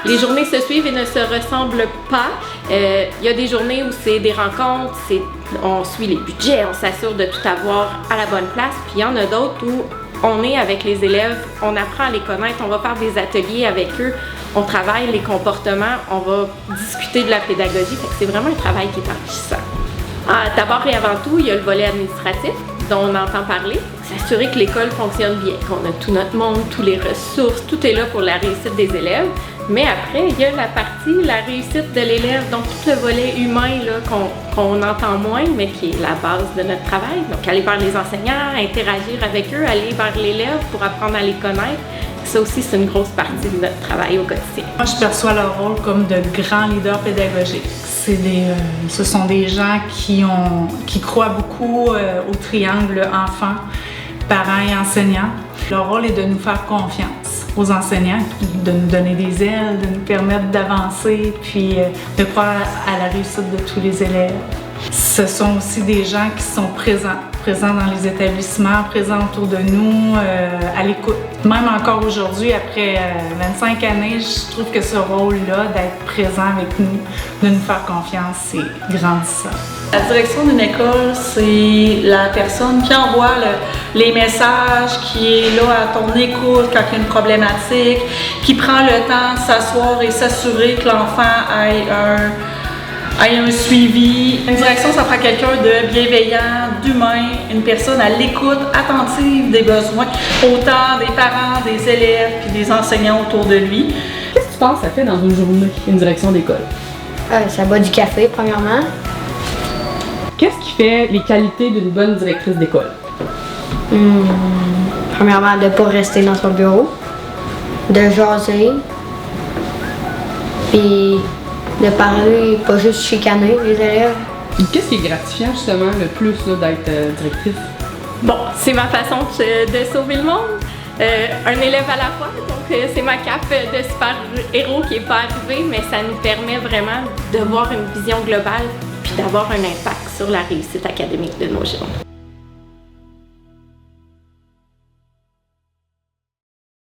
Les journées se suivent et ne se ressemblent pas. Il y a des journées où c'est des rencontres, on suit les budgets, on s'assure de tout avoir à la bonne place. Puis il y en a d'autres où on est avec les élèves, on apprend à les connaître, on va faire des ateliers avec eux, on travaille les comportements, on va discuter de la pédagogie. Fait que c'est vraiment un travail qui est enrichissant. D'abord et avant tout, il y a le volet administratif dont on entend parler. S'assurer que l'école fonctionne bien, qu'on a tout notre monde, toutes les ressources, tout est là pour la réussite des élèves. Mais après, il y a la partie, la réussite de l'élève, donc tout le volet humain là, qu'on entend moins, mais qui est la base de notre travail. Donc aller vers les enseignants, interagir avec eux, aller vers l'élève pour apprendre à les connaître. Ça aussi, c'est une grosse partie de notre travail au quotidien. Moi, je perçois leur rôle comme de grands leaders pédagogiques. Ce sont des gens qui croient beaucoup au triangle enfants, parents et enseignants. Leur rôle est de nous faire confiance aux enseignants, de nous donner des ailes, de nous permettre d'avancer, puis de croire à la réussite de tous les élèves. Ce sont aussi des gens qui sont présents dans les établissements, présents autour de nous, à l'écoute. Même encore aujourd'hui, après 25 années, je trouve que ce rôle-là, d'être présent avec nous, de nous faire confiance, c'est grandissant. La direction d'une école, c'est la personne qui envoie les messages, qui est là à ton écoute quand il y a une problématique, qui prend le temps de s'asseoir et s'assurer que l'enfant ait un suivi. Une direction, ça prend quelqu'un de bienveillant, d'humain, une personne à l'écoute, attentive des besoins, autant des parents, des élèves, puis des enseignants autour de lui. Qu'est-ce que tu penses que ça fait dans une journée, une direction d'école? Ça boit du café, premièrement. Qu'est-ce qui fait les qualités d'une bonne directrice d'école? Premièrement, de ne pas rester dans son bureau, de jaser, puis de parler, pas juste chicaner les élèves. Qu'est-ce qui est gratifiant justement le plus d'être directrice? Bon, c'est ma façon de sauver le monde. Un élève à la fois, donc c'est ma cape de super-héros qui n'est pas arrivée, mais ça nous permet vraiment de voir une vision globale puis d'avoir un impact sur la réussite académique de nos jeunes.